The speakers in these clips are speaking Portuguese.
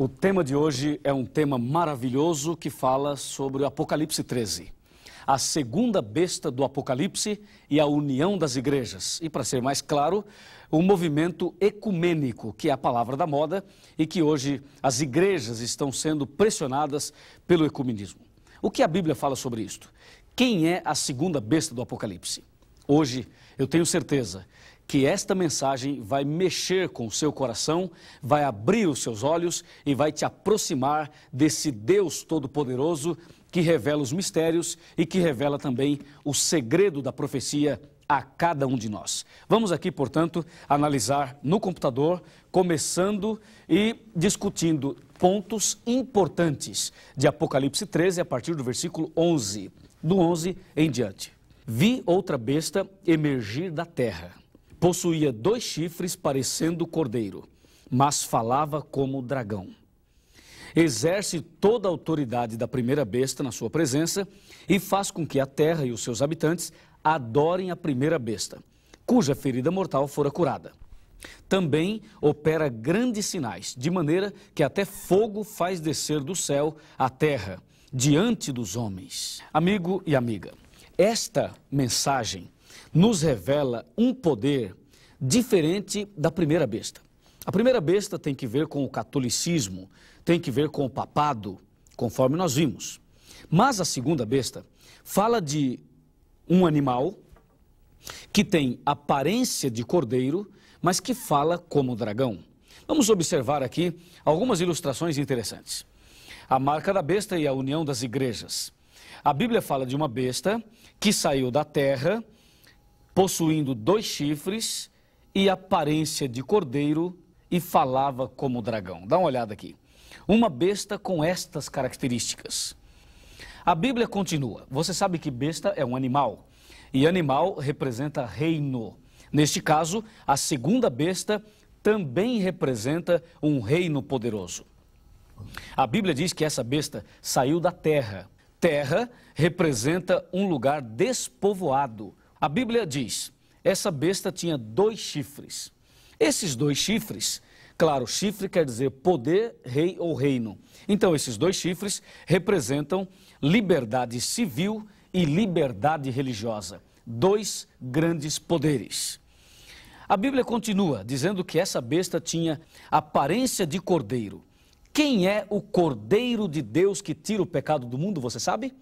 O tema de hoje é um tema maravilhoso que fala sobre o Apocalipse 13. A segunda besta do Apocalipse e a união das igrejas. E, para ser mais claro, o movimento ecumênico, que é a palavra da moda e que hoje as igrejas estão sendo pressionadas pelo ecumenismo. O que a Bíblia fala sobre isto? Quem é a segunda besta do Apocalipse? Hoje, eu tenho certeza que esta mensagem vai mexer com o seu coração, vai abrir os seus olhos e vai te aproximar desse Deus Todo-Poderoso que revela os mistérios e que revela também o segredo da profecia a cada um de nós. Vamos aqui, portanto, analisar no computador, começando e discutindo pontos importantes de Apocalipse 13 a partir do versículo 11, do 11 em diante. Vi outra besta emergir da terra. Possuía 2 chifres parecendo cordeiro, mas falava como dragão. Exerce toda a autoridade da primeira besta na sua presença e faz com que a terra e os seus habitantes adorem a primeira besta, cuja ferida mortal fora curada. Também opera grandes sinais, de maneira que até fogo faz descer do céu à terra, diante dos homens. Amigo e amiga, esta mensagem nos revela um poder diferente da primeira besta. A primeira besta tem que ver com o catolicismo, tem que ver com o papado, conforme nós vimos. Mas a segunda besta fala de um animal que tem aparência de cordeiro, mas que fala como dragão. Vamos observar aqui algumas ilustrações interessantes. A marca da besta e a união das igrejas. A Bíblia fala de uma besta que saiu da terra, possuindo 2 chifres e aparência de cordeiro e falava como dragão. Dá uma olhada aqui. Uma besta com estas características. A Bíblia continua. Você sabe que besta é um animal e animal representa reino. Neste caso, a segunda besta também representa um reino poderoso. A Bíblia diz que essa besta saiu da terra. Terra representa um lugar despovoado. A Bíblia diz, essa besta tinha 2 chifres. Esses 2 chifres, claro, chifre quer dizer poder, rei ou reino. Então, esses 2 chifres representam liberdade civil e liberdade religiosa. 2 grandes poderes. A Bíblia continua dizendo que essa besta tinha aparência de cordeiro. Quem é o Cordeiro de Deus que tira o pecado do mundo, você sabe?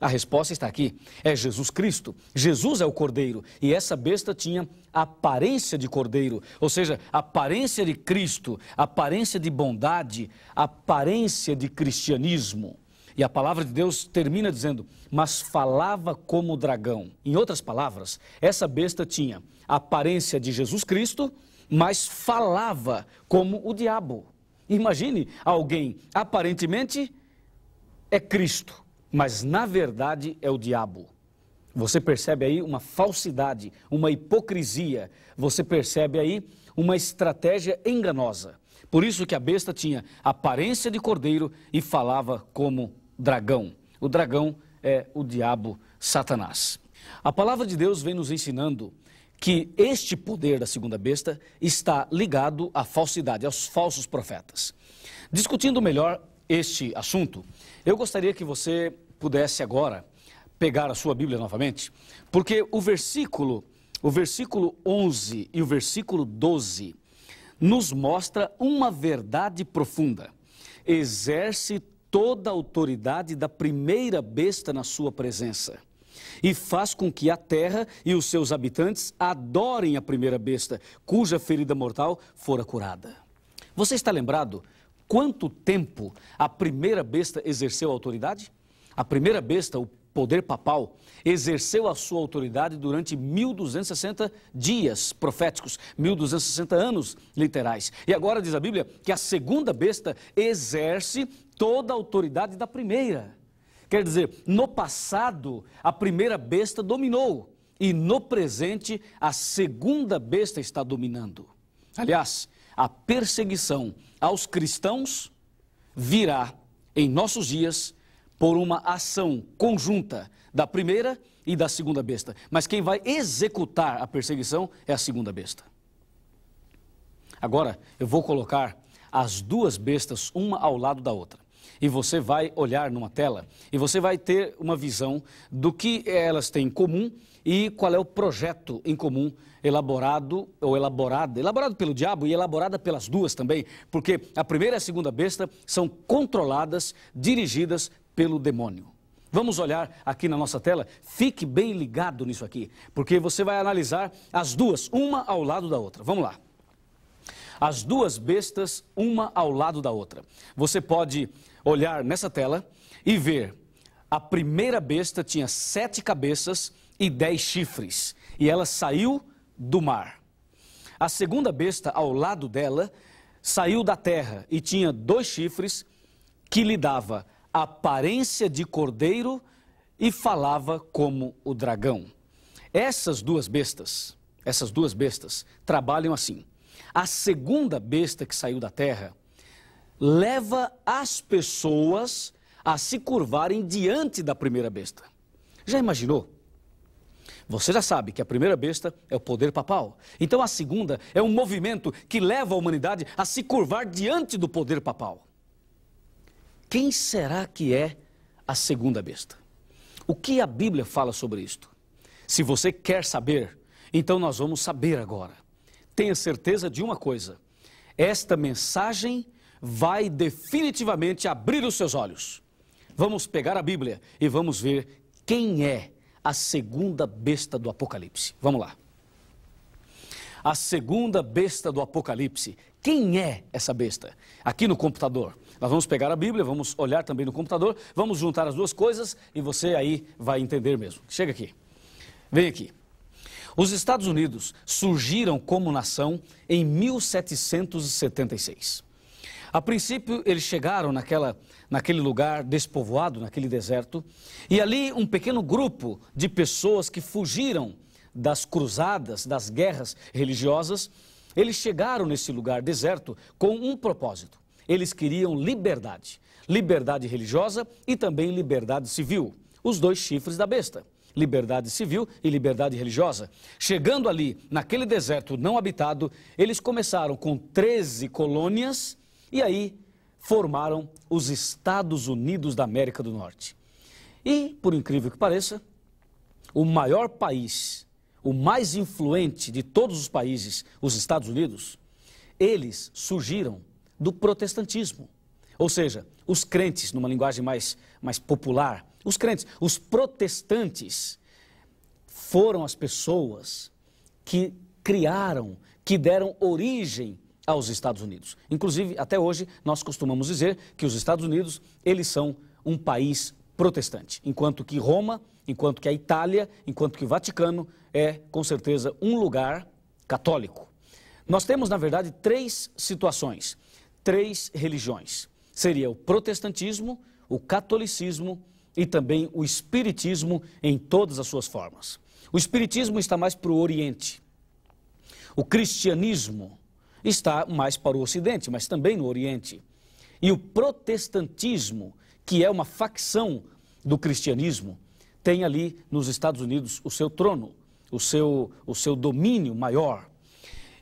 A resposta está aqui, é Jesus Cristo. Jesus é o Cordeiro e essa besta tinha aparência de Cordeiro, ou seja, aparência de Cristo, aparência de bondade, aparência de cristianismo. E a palavra de Deus termina dizendo, mas falava como dragão. Em outras palavras, essa besta tinha aparência de Jesus Cristo, mas falava como o diabo. Imagine alguém, aparentemente é Cristo, mas na verdade é o diabo. Você percebe aí uma falsidade, uma hipocrisia, você percebe aí uma estratégia enganosa. Por isso que a besta tinha aparência de cordeiro e falava como dragão. O dragão é o diabo Satanás. A palavra de Deus vem nos ensinando que este poder da segunda besta está ligado à falsidade, aos falsos profetas. Discutindo melhor este assunto, eu gostaria que você pudesse agora pegar a sua Bíblia novamente, porque o versículo 11 e o versículo 12 nos mostra uma verdade profunda. Exerce toda a autoridade da primeira besta na sua presença e faz com que a terra e os seus habitantes adorem a primeira besta, cuja ferida mortal fora curada. Você está lembrado quanto tempo a primeira besta exerceu a autoridade? A primeira besta, o poder papal, exerceu a sua autoridade durante 1260 dias proféticos, 1260 anos literais. E agora diz a Bíblia que a segunda besta exerce toda a autoridade da primeira. Quer dizer, no passado, a primeira besta dominou e no presente, a segunda besta está dominando. Aliás, a perseguição aos cristãos virá em nossos dias por uma ação conjunta da primeira e da segunda besta. Mas quem vai executar a perseguição é a segunda besta. Agora, eu vou colocar as duas bestas, uma ao lado da outra. E você vai olhar numa tela e você vai ter uma visão do que elas têm em comum e qual é o projeto em comum elaborado pelo diabo e elaborada pelas duas também, porque a primeira e a segunda besta são controladas, dirigidas pelo demônio. Vamos olhar aqui na nossa tela, fique bem ligado nisso aqui, porque você vai analisar as duas, uma ao lado da outra. Vamos lá. As duas bestas, uma ao lado da outra. Você pode olhar nessa tela e ver, a primeira besta tinha 7 cabeças e 10 chifres, e ela saiu do mar. A segunda besta, ao lado dela, saiu da terra e tinha 2 chifres que lhe dava aparência de cordeiro e falava como o dragão. Essas duas bestas trabalham assim. A segunda besta que saiu da terra leva as pessoas a se curvarem diante da primeira besta. Já imaginou? Você já sabe que a primeira besta é o poder papal. Então a segunda é um movimento que leva a humanidade a se curvar diante do poder papal. Quem será que é a segunda besta? O que a Bíblia fala sobre isto? Se você quer saber, então nós vamos saber agora. Tenha certeza de uma coisa: esta mensagem vai definitivamente abrir os seus olhos. Vamos pegar a Bíblia e vamos ver quem é a segunda besta do Apocalipse. Vamos lá. A segunda besta do Apocalipse. Quem é essa besta? Aqui no computador. Nós vamos pegar a Bíblia, vamos olhar também no computador, vamos juntar as duas coisas e você aí vai entender mesmo. Chega aqui. Vem aqui. Os Estados Unidos surgiram como nação em 1776. A princípio, eles chegaram naquele lugar despovoado, naquele deserto, e ali um pequeno grupo de pessoas que fugiram das cruzadas, das guerras religiosas, eles chegaram nesse lugar deserto com um propósito. Eles queriam liberdade, liberdade religiosa e também liberdade civil, os 2 chifres da besta, liberdade civil e liberdade religiosa. Chegando ali, naquele deserto não habitado, eles começaram com 13 colônias e aí formaram os Estados Unidos da América do Norte. E, por incrível que pareça, o maior país, o mais influente de todos os países, os Estados Unidos, eles surgiram do protestantismo. Ou seja, os crentes, numa linguagem mais popular, os crentes, os protestantes, foram as pessoas que criaram, que deram origem aos Estados Unidos. Inclusive, até hoje, nós costumamos dizer que os Estados Unidos, eles são um país protestante, enquanto que Roma, enquanto que a Itália, enquanto que o Vaticano é, com certeza, um lugar católico. Nós temos, na verdade, 3 situações, 3 religiões. Seria o protestantismo, o catolicismo e também o espiritismo em todas as suas formas. O espiritismo está mais para o Oriente. O cristianismo está mais para o Ocidente, mas também no Oriente. E o protestantismo, que é uma facção do cristianismo, tem ali nos Estados Unidos o seu trono, o seu domínio maior.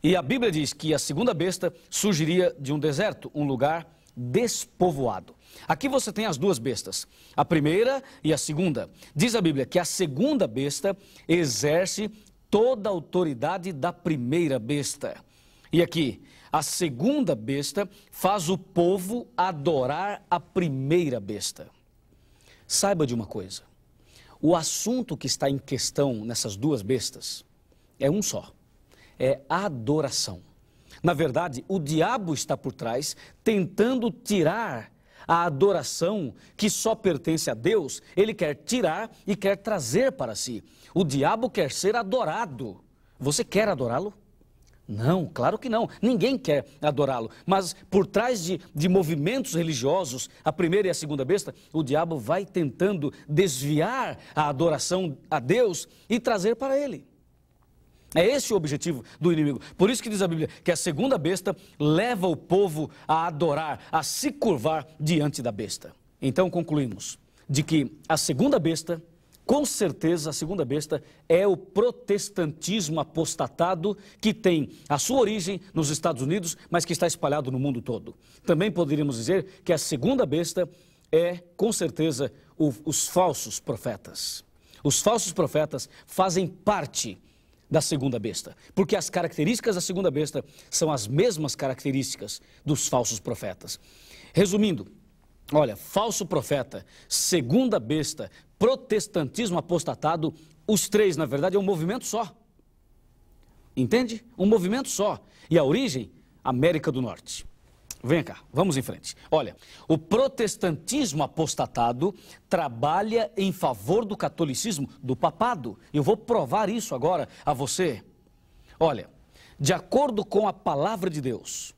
E a Bíblia diz que a segunda besta surgiria de um deserto, um lugar despovoado. Aqui você tem as 2 bestas, a primeira e a segunda. Diz a Bíblia que a segunda besta exerce toda a autoridade da primeira besta. E aqui, a segunda besta faz o povo adorar a primeira besta. Saiba de uma coisa, o assunto que está em questão nessas 2 bestas é um só, é adoração. Na verdade, o diabo está por trás, tentando tirar a adoração que só pertence a Deus. Ele quer tirar e quer trazer para si. O diabo quer ser adorado. Você quer adorá-lo? Não, claro que não. Ninguém quer adorá-lo. Mas por trás de movimentos religiosos, a primeira e a segunda besta, o diabo vai tentando desviar a adoração a Deus e trazer para ele. É esse o objetivo do inimigo. Por isso que diz a Bíblia que a segunda besta leva o povo a adorar, a se curvar diante da besta. Então concluímos de que a segunda besta Com certeza, a segunda besta é o protestantismo apostatado que tem a sua origem nos Estados Unidos, mas que está espalhado no mundo todo. Também poderíamos dizer que a segunda besta é, com certeza, os falsos profetas. Os falsos profetas fazem parte da segunda besta, porque as características da segunda besta são as mesmas características dos falsos profetas. Resumindo, olha, falso profeta, segunda besta, protestantismo apostatado, os três, na verdade, é um movimento só. Entende? Um movimento só. E a origem, América do Norte. Vem cá, vamos em frente. Olha, o protestantismo apostatado trabalha em favor do catolicismo, do papado. Eu vou provar isso agora a você. Olha, de acordo com a palavra de Deus,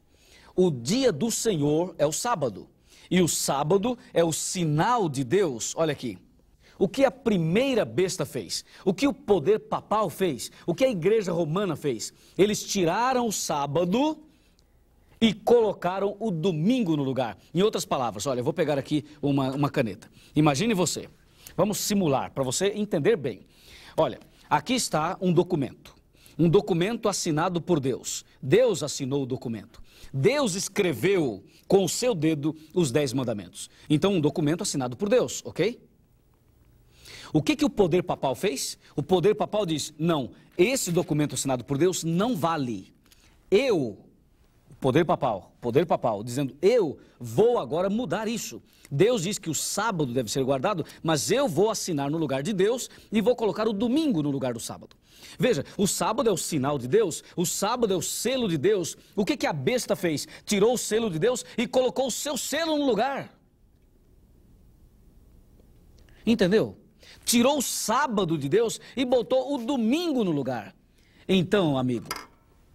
o dia do Senhor é o sábado. E o sábado é o sinal de Deus. Olha aqui. O que a primeira besta fez? O que o poder papal fez? O que a igreja romana fez? Eles tiraram o sábado e colocaram o domingo no lugar. Em outras palavras, olha, eu vou pegar aqui uma caneta. Imagine você. Vamos simular para você entender bem. Olha, aqui está um documento. Um documento assinado por Deus. Deus assinou o documento. Deus escreveu com o seu dedo os 10 mandamentos. Então, um documento assinado por Deus, ok? O que o poder papal fez? O poder papal diz, não, esse documento assinado por Deus não vale. Poder papal, dizendo, eu vou agora mudar isso. Deus diz que o sábado deve ser guardado, mas eu vou assinar no lugar de Deus e vou colocar o domingo no lugar do sábado. Veja, o sábado é o sinal de Deus, o sábado é o selo de Deus. O que a besta fez? Tirou o selo de Deus e colocou o seu selo no lugar. Entendeu? Tirou o sábado de Deus e botou o domingo no lugar. Então, amigo,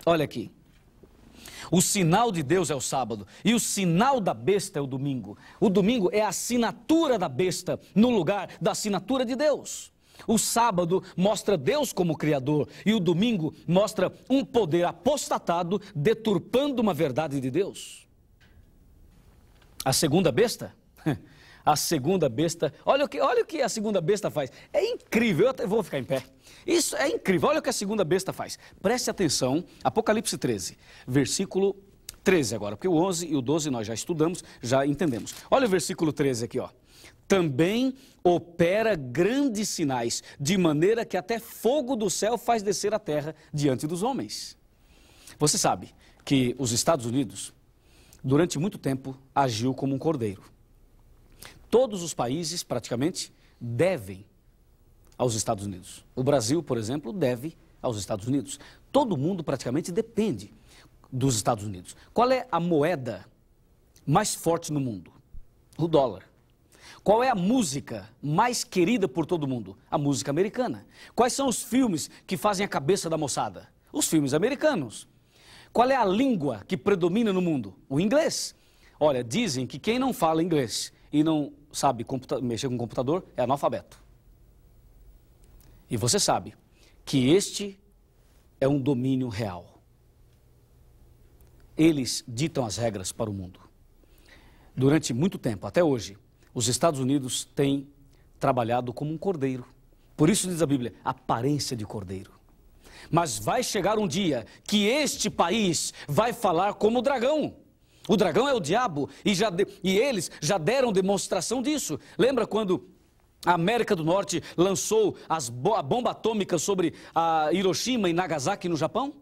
olha aqui. O sinal de Deus é o sábado e o sinal da besta é o domingo. O domingo é a assinatura da besta no lugar da assinatura de Deus. O sábado mostra Deus como Criador e o domingo mostra um poder apostatado deturpando uma verdade de Deus. A segunda besta? A segunda besta, olha o que a segunda besta faz. É incrível, eu até vou ficar em pé. Isso é incrível, olha o que a segunda besta faz. Preste atenção, Apocalipse 13, versículo 13 agora, porque o 11 e o 12 nós já estudamos, já entendemos. Olha o versículo 13 aqui, ó. Também opera grandes sinais, de maneira que até fogo do céu faz descer a terra diante dos homens. Você sabe que os Estados Unidos, durante muito tempo, agiu como um cordeiro. Todos os países, praticamente, devem aos Estados Unidos. O Brasil, por exemplo, deve aos Estados Unidos. Todo mundo, praticamente, depende dos Estados Unidos. Qual é a moeda mais forte no mundo? O dólar. Qual é a música mais querida por todo mundo? A música americana. Quais são os filmes que fazem a cabeça da moçada? Os filmes americanos. Qual é a língua que predomina no mundo? O inglês. Olha, dizem que quem não fala inglês e não sabe mexer com computador é analfabeto. E você sabe que este é um domínio real. Eles ditam as regras para o mundo. Durante muito tempo, até hoje, os Estados Unidos têm trabalhado como um cordeiro. Por isso diz a Bíblia, aparência de cordeiro. Mas vai chegar um dia que este país vai falar como o dragão. O dragão é o diabo e eles já deram demonstração disso. Lembra quando a América do Norte lançou a bomba atômica sobre a Hiroshima e Nagasaki no Japão?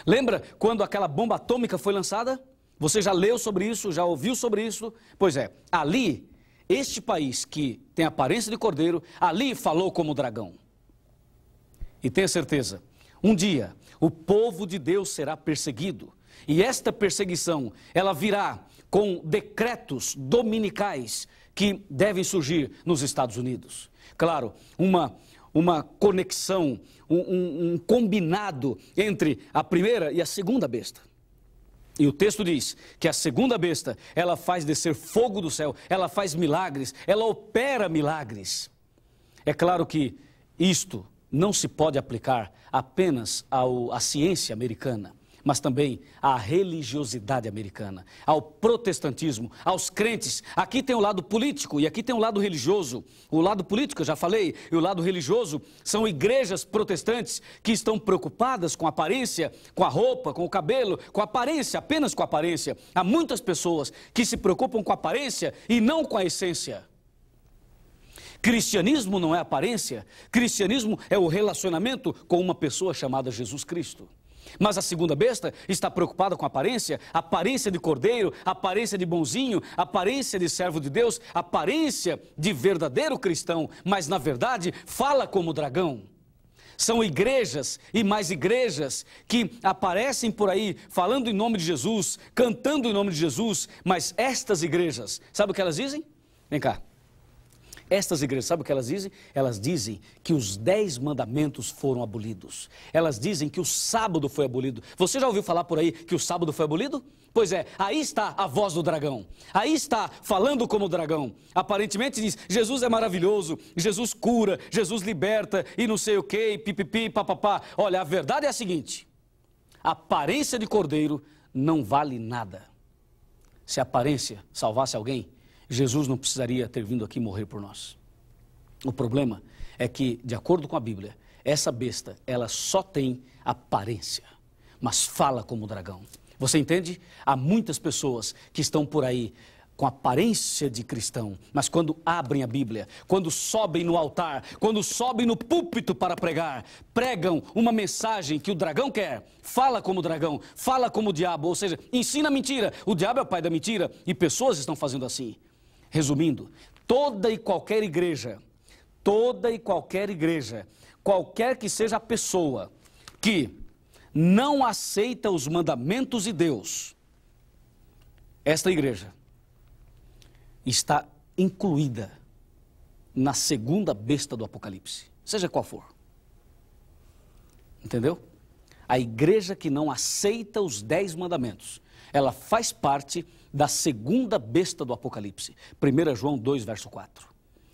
Lembra quando aquela bomba atômica foi lançada? Você já leu sobre isso, já ouviu sobre isso? Pois é, ali, este país que tem aparência de cordeiro, ali falou como dragão. E tenha certeza, um dia o povo de Deus será perseguido. E esta perseguição, ela virá com decretos dominicais que devem surgir nos Estados Unidos. Claro, uma conexão, um combinado entre a primeira e a segunda besta. E o texto diz que a segunda besta, ela faz descer fogo do céu, ela faz milagres, ela opera milagres. É claro que isto não se pode aplicar apenas à ciência americana, mas também à religiosidade americana, ao protestantismo, aos crentes. Aqui tem o lado político e aqui tem o lado religioso. O lado político, eu já falei, e o lado religioso são igrejas protestantes que estão preocupadas com a aparência, com a roupa, com o cabelo, com a aparência, apenas com a aparência. Há muitas pessoas que se preocupam com a aparência e não com a essência. Cristianismo não é aparência, cristianismo é o relacionamento com uma pessoa chamada Jesus Cristo. Mas a segunda besta está preocupada com a aparência de cordeiro, aparência de bonzinho, aparência de servo de Deus, aparência de verdadeiro cristão, mas na verdade fala como dragão. São igrejas e mais igrejas que aparecem por aí falando em nome de Jesus, cantando em nome de Jesus, mas estas igrejas, sabe o que elas dizem? Vem cá. Estas igrejas, sabe o que elas dizem? Elas dizem que os 10 mandamentos foram abolidos. Elas dizem que o sábado foi abolido. Você já ouviu falar por aí que o sábado foi abolido? Pois é, aí está a voz do dragão. Aí está falando como o dragão. Aparentemente diz, Jesus é maravilhoso, Jesus cura, Jesus liberta e não sei o que, pipipi, papapá. Olha, a verdade é a seguinte, a aparência de cordeiro não vale nada. Se a aparência salvasse alguém, Jesus não precisaria ter vindo aqui morrer por nós. O problema é que, de acordo com a Bíblia, essa besta, ela só tem aparência, mas fala como dragão. Você entende? Há muitas pessoas que estão por aí com aparência de cristão, mas quando abrem a Bíblia, quando sobem no altar, quando sobem no púlpito para pregar, pregam uma mensagem que o dragão quer, fala como dragão, fala como o diabo, ou seja, ensina mentira. O diabo é o pai da mentira e pessoas estão fazendo assim. Resumindo, toda e qualquer igreja, qualquer que seja a pessoa que não aceita os mandamentos de Deus, esta igreja está incluída na segunda besta do Apocalipse, seja qual for. Entendeu? A igreja que não aceita os 10 mandamentos, ela faz parte da segunda besta do Apocalipse. 1 João 2, verso 4.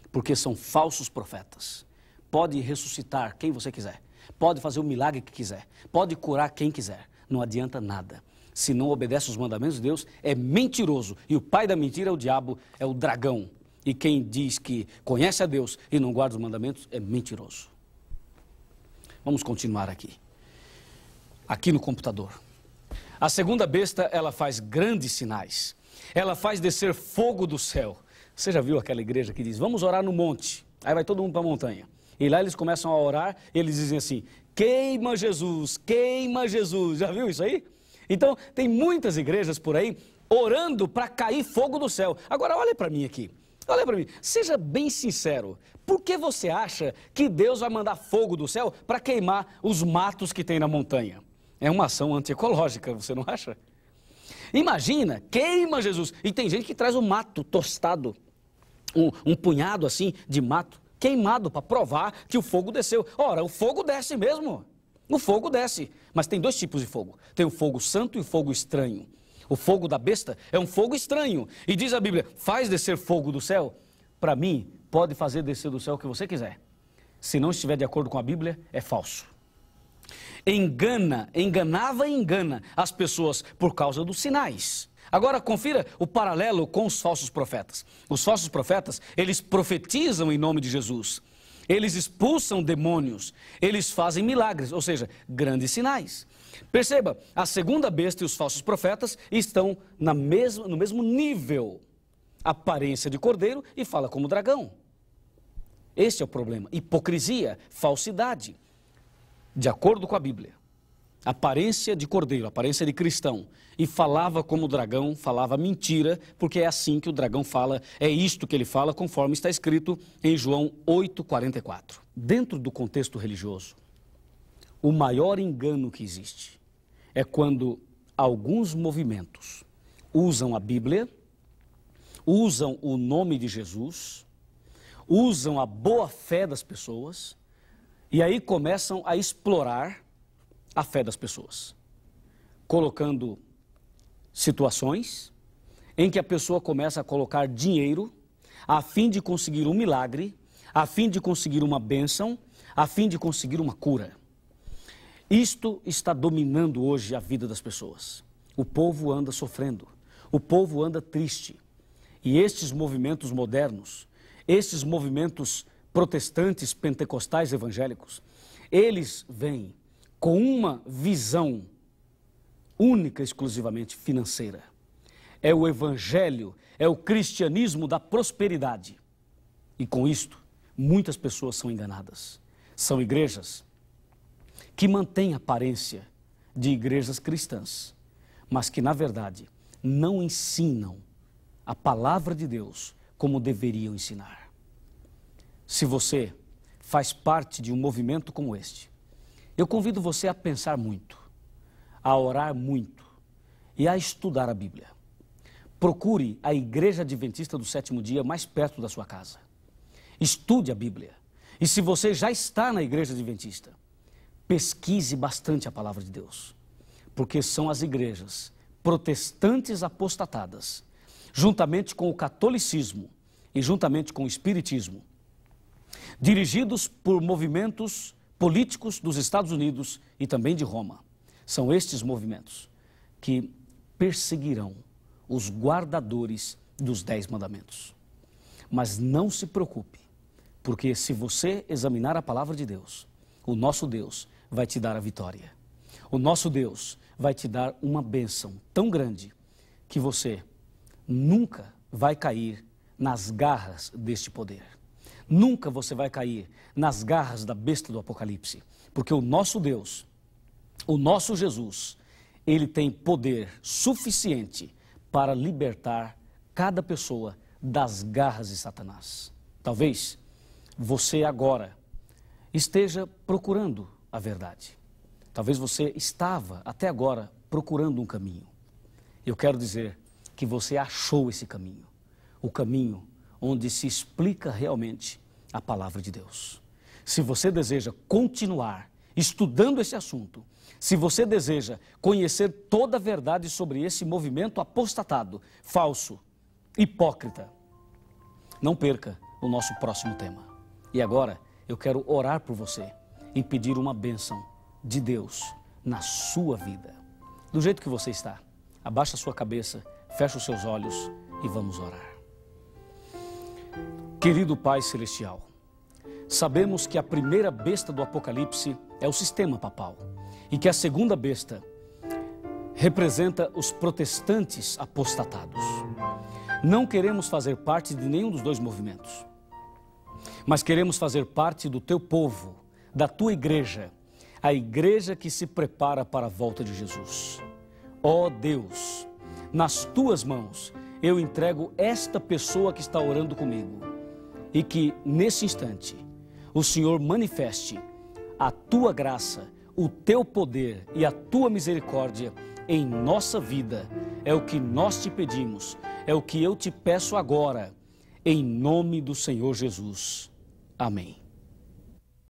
Porque são falsos profetas. Pode ressuscitar quem você quiser. Pode fazer o milagre que quiser. Pode curar quem quiser. Não adianta nada. Se não obedece os mandamentos de Deus, é mentiroso. E o pai da mentira é o diabo, é o dragão. E quem diz que conhece a Deus e não guarda os mandamentos, é mentiroso. Vamos continuar aqui. Aqui no computador. A segunda besta, ela faz grandes sinais. Ela faz descer fogo do céu. Você já viu aquela igreja que diz, vamos orar no monte. Aí vai todo mundo para a montanha. E lá eles começam a orar e eles dizem assim, queima Jesus, queima Jesus. Já viu isso aí? Então, tem muitas igrejas por aí orando para cair fogo do céu. Agora, olha para mim aqui. Olha para mim. Seja bem sincero. Por que você acha que Deus vai mandar fogo do céu para queimar os matos que tem na montanha? É uma ação antiecológica, você não acha? Imagina, queima Jesus. E tem gente que traz o mato tostado, um punhado assim de mato queimado para provar que o fogo desceu. Ora, o fogo desce mesmo. O fogo desce. Mas tem 2 tipos de fogo. Tem o fogo santo e o fogo estranho. O fogo da besta é um fogo estranho. E diz a Bíblia, faz descer fogo do céu. Para mim, pode fazer descer do céu o que você quiser. Se não estiver de acordo com a Bíblia, é falso. Enganava e engana as pessoas por causa dos sinais. Agora confira o paralelo com os falsos profetas. Os falsos profetas, eles profetizam em nome de Jesus. Eles expulsam demônios, eles fazem milagres, ou seja, grandes sinais. Perceba, a segunda besta e os falsos profetas estão no mesmo nível. Aparência de cordeiro e fala como dragão. Este é o problema. Hipocrisia, falsidade. De acordo com a Bíblia, aparência de cordeiro, aparência de cristão, e falava como dragão, falava mentira, porque é assim que o dragão fala, é isto que ele fala, conforme está escrito em João 8,44. Dentro do contexto religioso, o maior engano que existe é quando alguns movimentos usam a Bíblia, usam o nome de Jesus, usam a boa fé das pessoas, e aí começam a explorar a fé das pessoas, colocando situações em que a pessoa começa a colocar dinheiro a fim de conseguir um milagre, a fim de conseguir uma bênção, a fim de conseguir uma cura. Isto está dominando hoje a vida das pessoas. O povo anda sofrendo, o povo anda triste. E estes movimentos modernos, estes movimentos protestantes, pentecostais, evangélicos, eles vêm com uma visão única, exclusivamente financeira. É o evangelho, é o cristianismo da prosperidade. E com isto, muitas pessoas são enganadas. São igrejas que mantêm aparência de igrejas cristãs, mas que, na verdade, não ensinam a palavra de Deus como deveriam ensinar. Se você faz parte de um movimento como este, eu convido você a pensar muito, a orar muito e a estudar a Bíblia. Procure a Igreja Adventista do Sétimo Dia mais perto da sua casa. Estude a Bíblia. E se você já está na Igreja Adventista, pesquise bastante a palavra de Deus, porque são as igrejas protestantes apostatadas, juntamente com o catolicismo e juntamente com o espiritismo, dirigidos por movimentos políticos dos Estados Unidos e também de Roma. São estes movimentos que perseguirão os guardadores dos 10 mandamentos. Mas não se preocupe, porque se você examinar a palavra de Deus, o nosso Deus vai te dar a vitória. O nosso Deus vai te dar uma bênção tão grande que você nunca vai cair nas garras deste poder. Nunca você vai cair nas garras da besta do Apocalipse, porque o nosso Deus, o nosso Jesus, ele tem poder suficiente para libertar cada pessoa das garras de Satanás. Talvez você agora esteja procurando a verdade. Talvez você estava até agora procurando um caminho. Eu quero dizer que você achou esse caminho, o caminho onde se explica realmente a palavra de Deus. Se você deseja continuar estudando esse assunto, se você deseja conhecer toda a verdade sobre esse movimento apostatado, falso, hipócrita, não perca o nosso próximo tema. E agora eu quero orar por você e pedir uma bênção de Deus na sua vida. Do jeito que você está, abaixa a sua cabeça, fecha os seus olhos e vamos orar. Querido Pai Celestial, sabemos que a primeira besta do Apocalipse é o sistema papal e que a segunda besta representa os protestantes apostatados. Não queremos fazer parte de nenhum dos dois movimentos, mas queremos fazer parte do teu povo, da tua igreja, a igreja que se prepara para a volta de Jesus. Ó Deus, nas tuas mãos eu entrego esta pessoa que está orando comigo e que nesse instante o Senhor manifeste a tua graça, o teu poder e a tua misericórdia em nossa vida. É o que nós te pedimos, é o que eu te peço agora, em nome do Senhor Jesus. Amém.